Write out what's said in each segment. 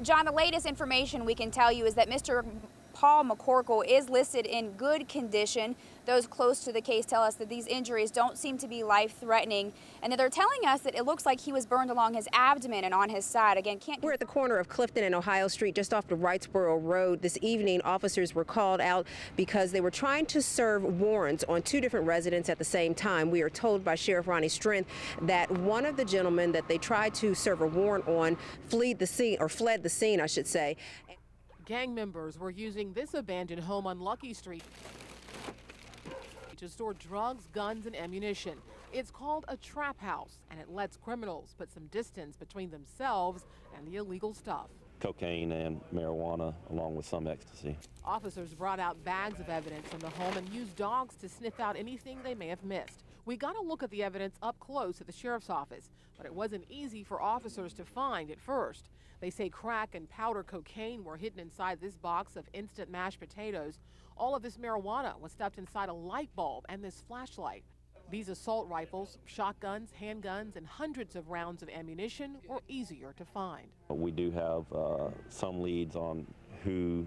John, the latest information we can tell you is that Mr. Paul McCorkle is listed in good condition. Those close to the case tell us that these injuries don't seem to be life-threatening, and that they're telling us that it looks like he was burned along his abdomen and on his side. Again, We're at the corner of Clifton and Ohio Street, just off the Wrightsboro Road. This evening, officers were called out because they were trying to serve warrants on two different residents at the same time. We are told by Sheriff Ronnie Strength that one of the gentlemen that they tried to serve a warrant on fled the scene, I should say. Gang members were using this abandoned home on Lucky Street to store drugs, guns, and ammunition. It's called a trap house, and it lets criminals put some distance between themselves and the illegal stuff. Cocaine and marijuana, along with some ecstasy. Officers brought out bags of evidence from the home and used dogs to sniff out anything they may have missed. We got a look at the evidence up close at the sheriff's office, but it wasn't easy for officers to find at first. They say crack and powder cocaine were hidden inside this box of instant mashed potatoes. All of this marijuana was stuffed inside a light bulb and this flashlight. These assault rifles, shotguns, handguns, and hundreds of rounds of ammunition were easier to find. We do have some leads on who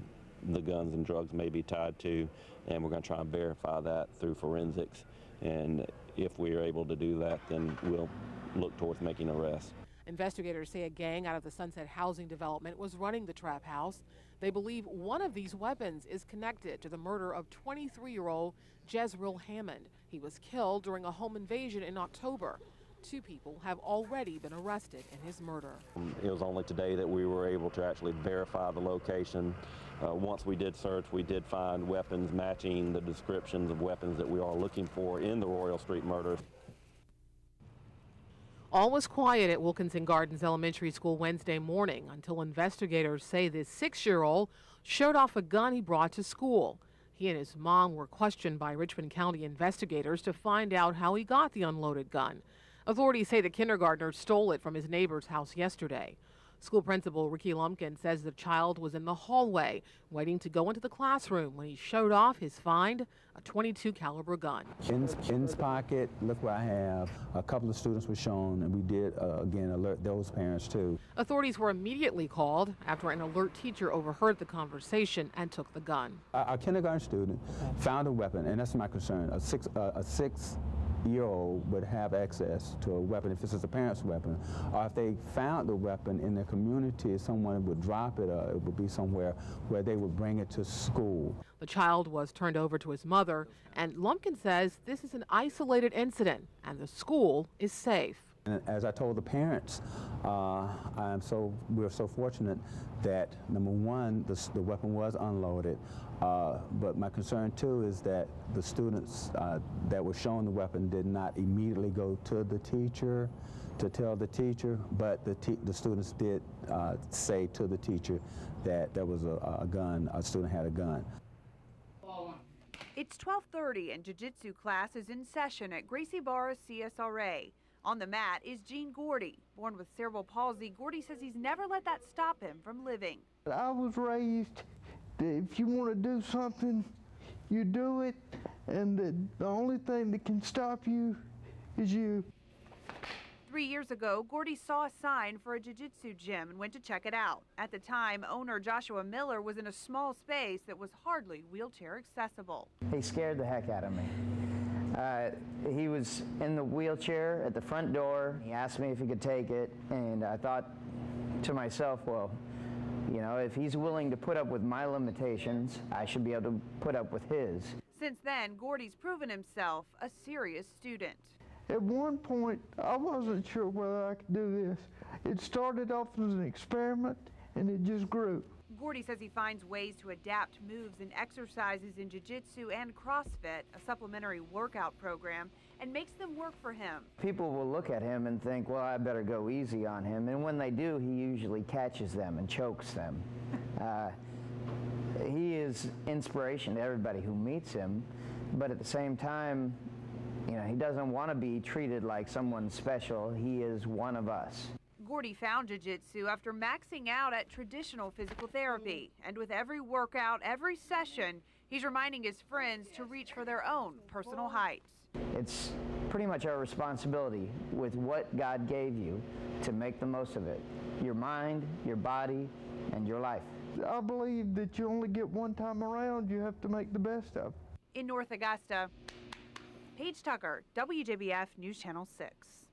the guns and drugs may be tied to, and we're going to try and verify that through forensics. And if we are able to do that, then we'll look towards making arrests. Investigators say a gang out of the Sunset Housing Development was running the trap house. They believe one of these weapons is connected to the murder of 23-year-old Jezreel Hammond. He was killed during a home invasion in October. 2 people have already been arrested in his murder. It was only today that we were able to actually verify the location. Once we did search, we did find weapons matching the descriptions of weapons that we are looking for in the Royal Street murder. All was quiet at Wilkinson Gardens Elementary School Wednesday morning until investigators say this 6-year-old showed off a gun he brought to school. He and his mom were questioned by Richmond County investigators to find out how he got the unloaded gun. Authorities say the kindergartner stole it from his neighbor's house yesterday. School principal Ricky Lumpkin says the child was in the hallway waiting to go into the classroom when he showed off his find, a .22 caliber gun. In his pocket, look what I have. A couple of students were shown, and we did, again, alert those parents too. Authorities were immediately called after an alert teacher overheard the conversation and took the gun. Our kindergarten student found a weapon, and that's my concern. A six-year-old would have access to a weapon if this is a parent's weapon, or if they found the weapon in their community, someone would drop it, or it would be somewhere where they would bring it to school. The child was turned over to his mother, and Lumpkin says this is an isolated incident and the school is safe. And as I told the parents, we're so fortunate that, number one, the weapon was unloaded. But my concern too is that the students that were shown the weapon did not immediately go to the teacher to tell the teacher, but the students did say to the teacher that there was a gun, a student had a gun. It's 12:30 and jiu-jitsu class is in session at Gracie Barra's CSRA. On the mat is Gene Gordy. Born with cerebral palsy, Gordy says he's never let that stop him from living. I was raised that if you want to do something, you do it, and that the only thing that can stop you is you. 3 years ago, Gordy saw a sign for a jiu-jitsu gym and went to check it out. At the time, owner Joshua Miller was in a small space that was hardly wheelchair accessible. He scared the heck out of me. He was in the wheelchair at the front door. He asked me if he could take it, and I thought to myself, well, you know, if he's willing to put up with my limitations, I should be able to put up with his. Since then, Gordy's proven himself a serious student. At one point, I wasn't sure whether I could do this. It started off as an experiment, and it just grew. Gordy says he finds ways to adapt moves and exercises in jiu-jitsu and CrossFit, a supplementary workout program, and makes them work for him. People will look at him and think, well, I better go easy on him. And when they do, he usually catches them and chokes them. He is inspiration to everybody who meets him, but at the same time, you know, he doesn't want to be treated like someone special. He is one of us. Gordy found jiu-jitsu after maxing out at traditional physical therapy. And with every workout, every session, he's reminding his friends to reach for their own personal heights. It's pretty much our responsibility with what God gave you to make the most of it. Your mind, your body, and your life. I believe that you only get one time around. You have to make the best of it. In North Augusta, Paige Tucker, WJBF News Channel 6.